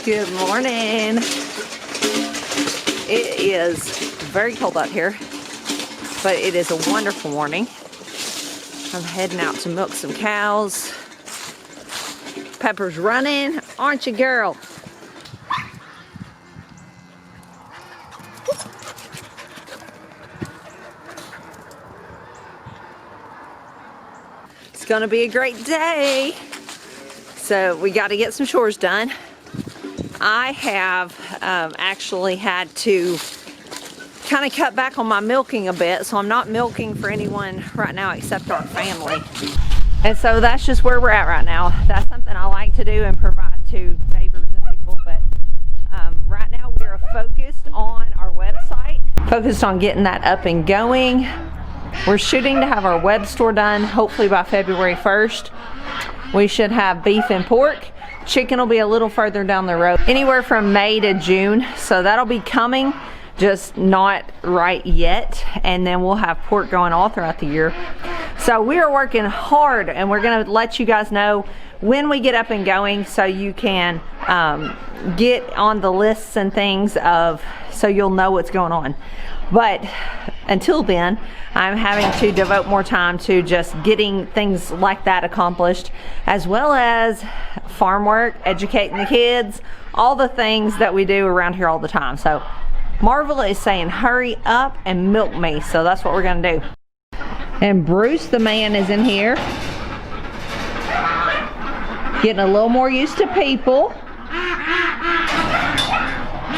Good morning. It is very cold out here, but it is a wonderful morning. I'm heading out to milk some cows. Pepper's running, aren't you, girl? It's gonna be a great day. So we got to get some chores done. I have actually had to kind of cut back on my milking a bit, so I'm not milking for anyone right now except our family. And so that's just where we're at right now. That's something I like to do and provide to neighbors and people, but right now we are focused on our website, focused on getting that up and going. We're shooting to have our web store done hopefully by February 1st. We should have beef and pork. Chicken will be a little further down the road, anywhere from May to June, so that'll be coming, just not right yet. And then we'll have pork going all throughout the year. So we are working hard, and we're gonna let you guys know when we get up and going, so you can get on the lists and things so you'll know what's going on. But until then, I'm having to devote more time to just getting things like that accomplished, as well as farm work, educating the kids, all the things that we do around here all the time. So Marvel is saying hurry up and milk me, so that's what we're gonna do. And Bruce the man is in here, getting a little more used to people.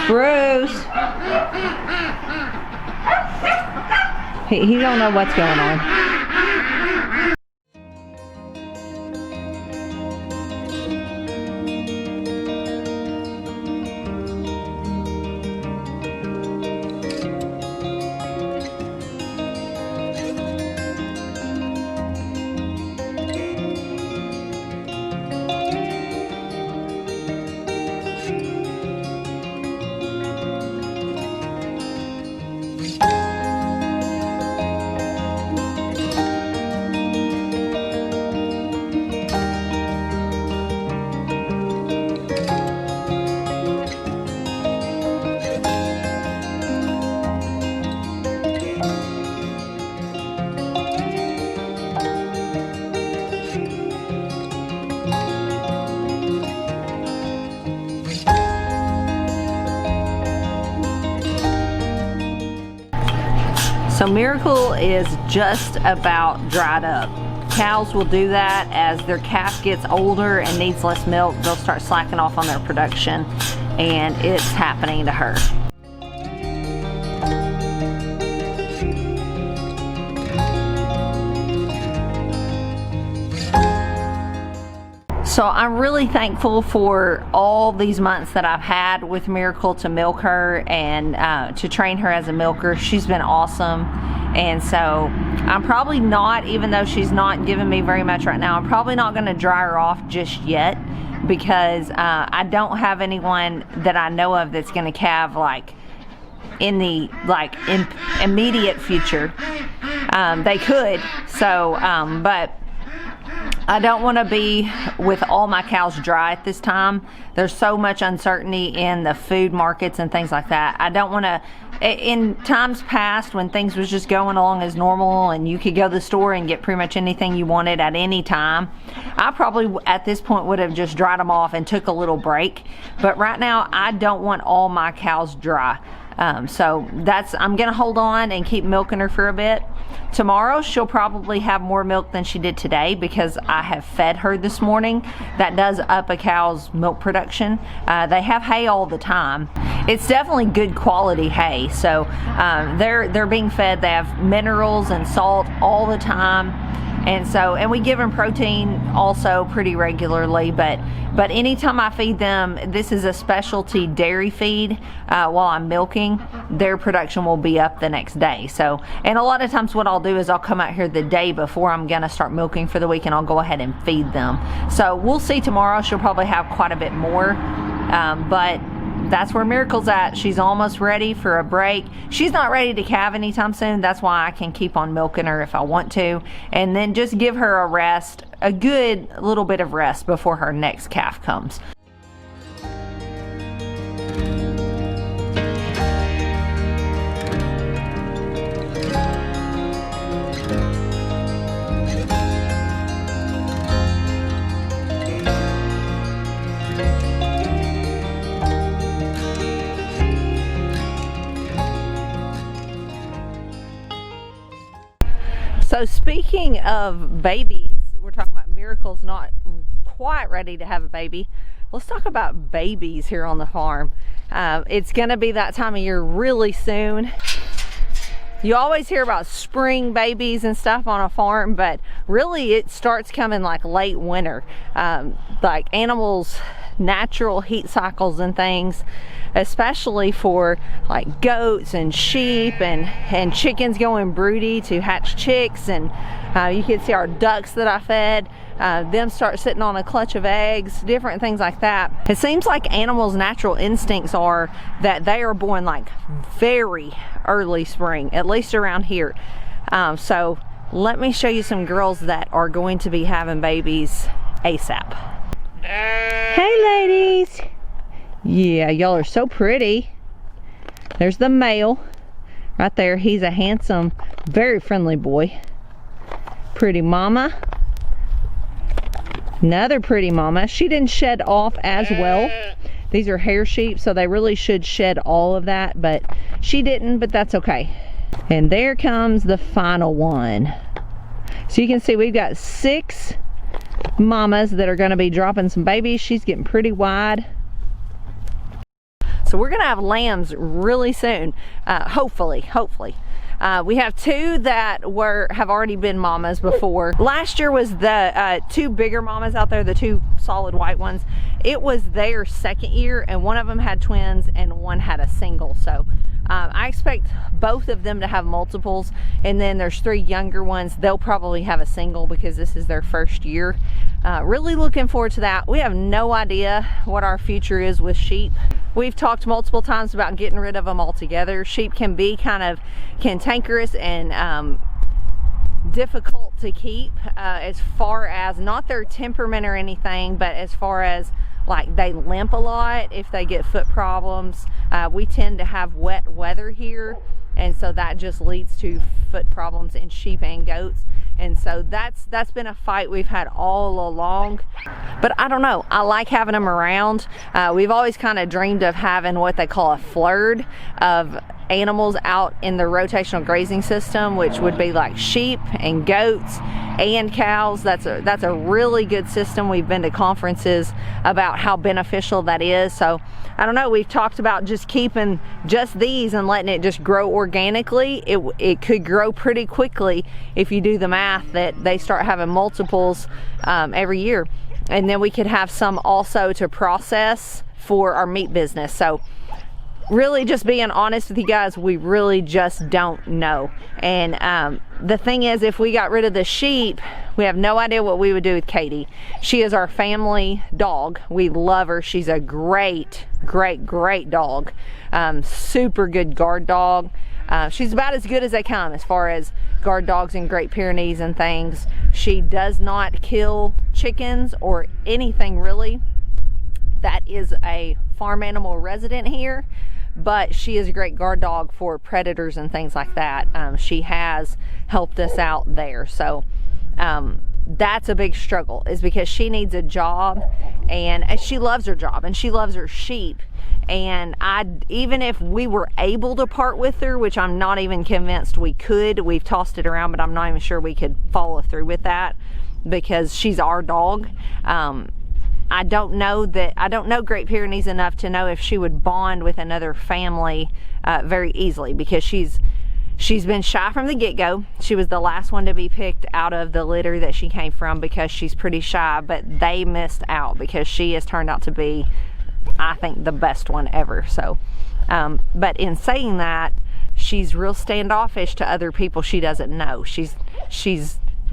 Bruce. He don't know what's going on. So Miracle is just about dried up. Cows will do that as their calf gets older and needs less milk. They'll start slacking off on their production, and it's happening to her. So I'm really thankful for all these months that I've had with Miracle to milk her and to train her as a milker. She's been awesome. And so I'm probably not, even though she's not giving me very much right now, I'm probably not going to dry her off just yet, because I don't have anyone that I know of that's going to calve like in the immediate future. They could, so but I don't want to be with all my cows dry at this time. There's so much uncertainty in the food markets and things like that. I don't want to, in times past when things was just going along as normal and you could go to the store and get pretty much anything you wanted at any time, I probably at this point would have just dried them off and took a little break. But right now I don't want all my cows dry. So I'm gonna hold on and keep milking her for a bit. Tomorrow she'll probably have more milk than she did today because I have fed her this morning. That does up a cow's milk production. They have hay all the time. It's definitely good quality hay. So they're being fed. They have minerals and salt all the time. And we give them protein also pretty regularly, but anytime I feed them, this is a specialty dairy feed, while I'm milking, their production will be up the next day. So, and a lot of times what I'll do is I'll come out here the day before I'm gonna start milking for the week, and I'll go ahead and feed them. So we'll see tomorrow. She'll probably have quite a bit more, but that's where Miracle's at. She's almost ready for a break. She's not ready to calve anytime soon. That's why I can keep on milking her if I want to, and then just give her a rest, a good little bit of rest before her next calf comes. So speaking of babies, we're talking about Miracle's not quite ready to have a baby. Let's talk about babies here on the farm. It's gonna be that time of year really soon. You always hear about spring babies and stuff on a farm, but really it starts coming like late winter. Like animals' natural heat cycles and things, especially for like goats and sheep and chickens going broody to hatch chicks. And you can see our ducks that I fed, them start sitting on a clutch of eggs, different things like that. It seems like animals' natural instincts are that they are born like very early spring, at least around here. So let me show you some girls that are going to be having babies ASAP. Hey ladies. Yeah, y'all are so pretty. There's the male right there. He's a handsome, very friendly boy. Pretty mama. Another pretty mama. She didn't shed off as well. These are hair sheep, so they really should shed all of that, but she didn't, but that's okay. And there comes the final one. So you can see we've got 6 mamas that are going to be dropping some babies. She's getting pretty wide. So we're going to have lambs really soon, hopefully. We have 2 that have already been mamas before. Last year was the 2 bigger mamas out there, the 2 solid white ones. It was their second year, and one of them had twins and one had a single. So I expect both of them to have multiples, and then there's 3 younger ones. They'll probably have a single because this is their first year. Really looking forward to that. We have no idea what our future is with sheep. We've talked multiple times about getting rid of them altogether. Sheep can be kind of cantankerous and difficult to keep, as far as not their temperament or anything, but as far as like they limp a lot if they get foot problems. We tend to have wet weather here, and so that just leads to foot problems in sheep and goats. And so that's been a fight we've had all along. But I don't know, I like having them around. We've always kind of dreamed of having what they call a flurd of animals out in the rotational grazing system, which would be like sheep and goats and cows. That's a really good system. We've been to conferences about how beneficial that is. So I don't know, we've talked about just keeping just these and letting it just grow organically. It could grow pretty quickly if you do the math that they start having multiples every year. And then we could have some also to process for our meat business. So really, just being honest with you guys, we really just don't know. And the thing is, if we got rid of the sheep, we have no idea what we would do with Katie. She is our family dog. We love her. She's a great dog. Super good guard dog. She's about as good as they come as far as guard dogs in Great Pyrenees and things. She does not kill chickens or anything really that is a farm animal resident here, but she is a great guard dog for predators and things like that. She has helped us out there. So that's a big struggle, is because she needs a job, and she loves her job and she loves her sheep. And even if we were able to part with her, which I'm not even convinced we could, we've tossed it around, but I'm not even sure we could follow through with that because she's our dog. I don't know Great Pyrenees enough to know if she would bond with another family very easily, because she's been shy from the get-go. She was the last one to be picked out of the litter that she came from because she's pretty shy, but they missed out because she has turned out to be, I think, the best one ever. So but in saying that, she's real standoffish to other people she doesn't know. She's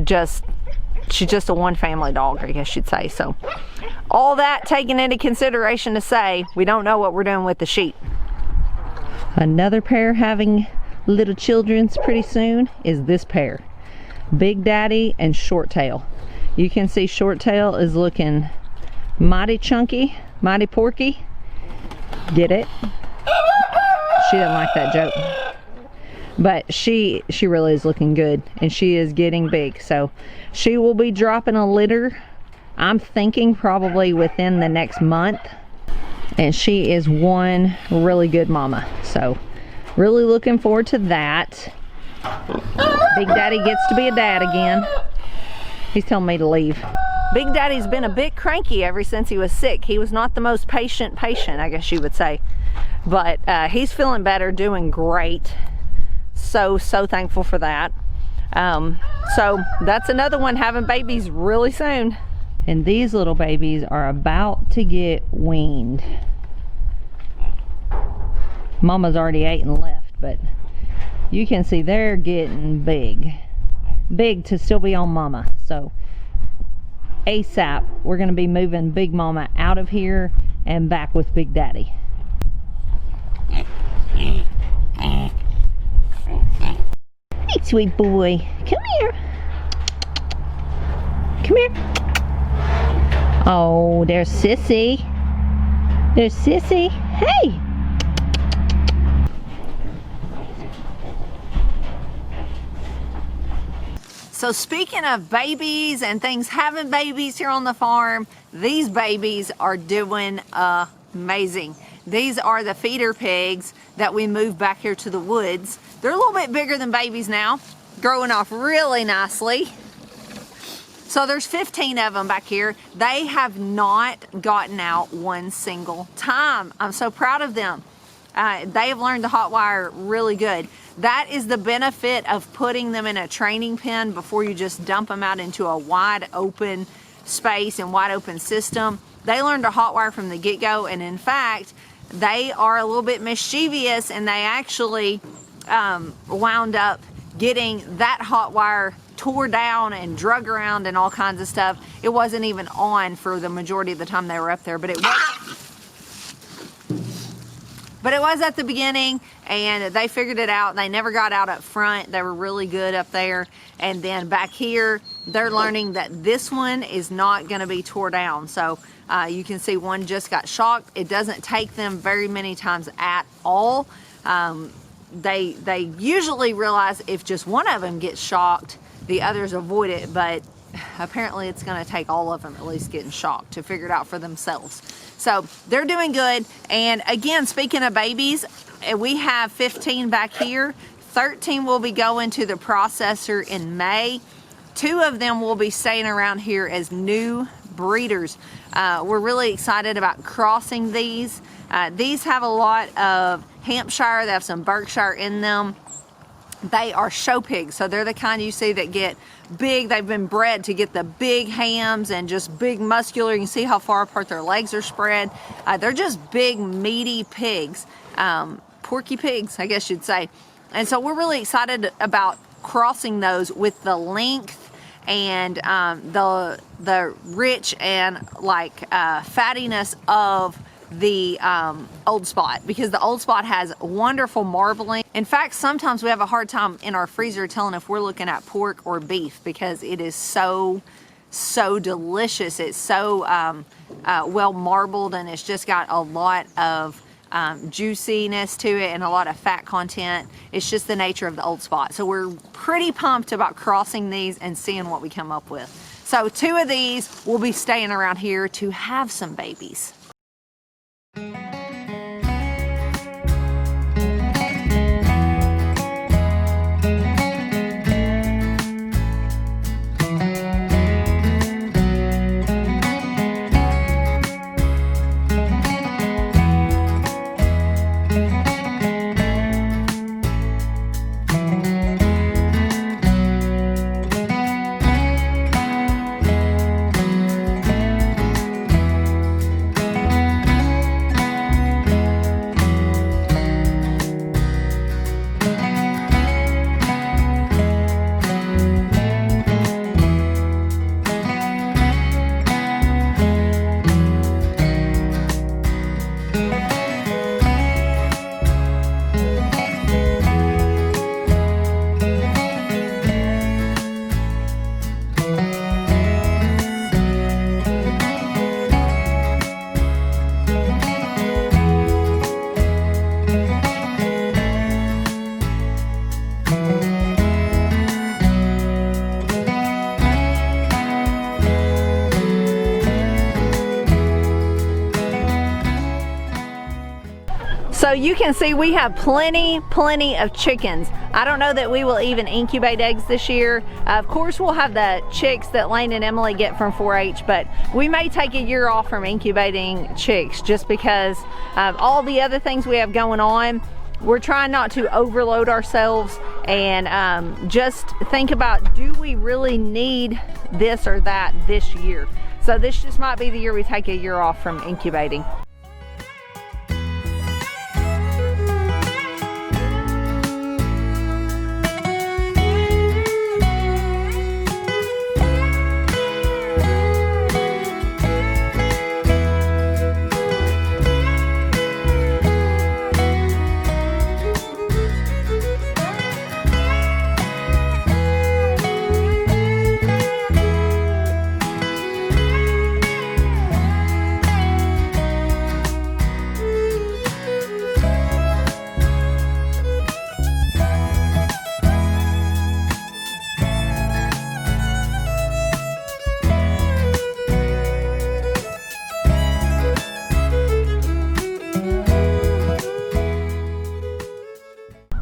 just a one family dog, I guess you'd say. So all that taken into consideration to say, we don't know what we're doing with the sheep. Another pair having little children's pretty soon is this pair, Big Daddy and Short Tail. You can see Short Tail is looking mighty chunky, mighty porky. Get it? She didn't like that joke. But she really is looking good, and she is getting big. So she will be dropping a litter, I'm thinking probably within the next month. And she is one really good mama. So really looking forward to that. Big Daddy gets to be a dad again. He's telling me to leave. Big Daddy's been a bit cranky ever since he was sick. He was not the most patient, I guess you would say. But he's feeling better, doing great. So thankful for that. So that's another one, having babies really soon. And these little babies are about to get weaned. Mama's already ate and left, but you can see they're getting big to still be on Mama. So ASAP we're going to be moving Big Mama out of here and back with Big Daddy. Hey, sweet boy, come here. Come here. Oh, there's Sissy. There's Sissy. Hey. So speaking of babies and things having babies here on the farm, these babies are doing amazing. These are the feeder pigs that we moved back here to the woods. They're a little bit bigger than babies now, growing off really nicely. So there's 15 of them back here. They have not gotten out one single time. I'm so proud of them. They have learned the hot wire really good. That is the benefit of putting them in a training pen before you just dump them out into a wide open space and wide open system. They learned to hot wire from the get-go, and in fact, they are a little bit mischievous, and they actually wound up getting that hot wire tore down and drug around and all kinds of stuff. It wasn't even on for the majority of the time they were up there, but it was at the beginning, and they figured it out. They never got out up front. They were really good up there. And then back here, they're learning that this one is not going to be tore down. So you can see one just got shocked. It doesn't take them very many times at all. They usually realize if just one of them gets shocked, the others avoid it, but apparently it's going to take all of them at least getting shocked to figure it out for themselves. So they're doing good. And again, speaking of babies, we have 15 back here. 13 will be going to the processor in May. 2 of them will be staying around here as new breeders. We're really excited about crossing these. These have a lot of Hampshire. They have some Berkshire in them. They are show pigs, so they're the kind you see that get big. They've been bred to get the big hams and just big muscular. You can see how far apart their legs are spread. They're just big, meaty pigs, porky pigs, I guess you'd say. And so we're really excited about crossing those with the length and the rich and like fattiness of the old spot, because the old spot has wonderful marbling. In fact, sometimes we have a hard time in our freezer telling if we're looking at pork or beef, because it is so delicious. It's so well marbled, and it's just got a lot of juiciness to it and a lot of fat content. It's just the nature of the old spot. So we're pretty pumped about crossing these and seeing what we come up with. So 2 of these will be staying around here to have some babies. So you can see we have plenty of chickens. I don't know that we will even incubate eggs this year. Of course we'll have the chicks that Lane and Emily get from 4-H, but we may take a year off from incubating chicks just because of all the other things we have going on. We're trying not to overload ourselves and just think about, do we really need this or that this year? So this just might be the year we take a year off from incubating.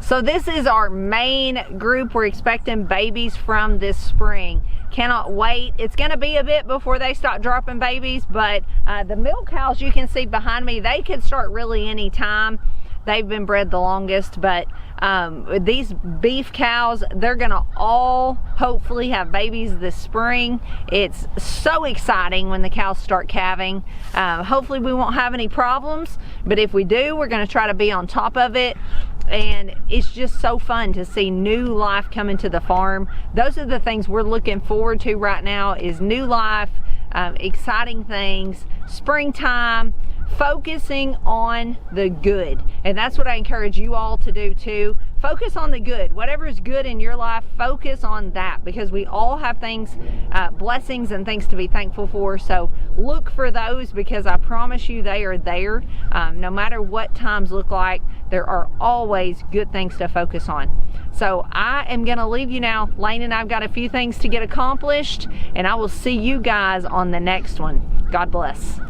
So this is our main group. We're expecting babies from this spring. Cannot wait. It's gonna be a bit before they start dropping babies, but the milk cows you can see behind me, they could start really any time. They've been bred the longest, but these beef cows, they're gonna all hopefully have babies this spring. It's so exciting when the cows start calving. Hopefully we won't have any problems, but if we do, we're gonna try to be on top of it. And it's just so fun to see new life come into the farm. Those are the things we're looking forward to right now, is new life, exciting things, springtime, focusing on the good. And that's what I encourage you all to do too. Focus on the good. Whatever is good in your life, focus on that, because we all have things, blessings and things to be thankful for. So look for those, because I promise you they are there. No matter what times look like, there are always good things to focus on. So I am gonna leave you now. Lane and I've got a few things to get accomplished, and I will see you guys on the next one. God bless.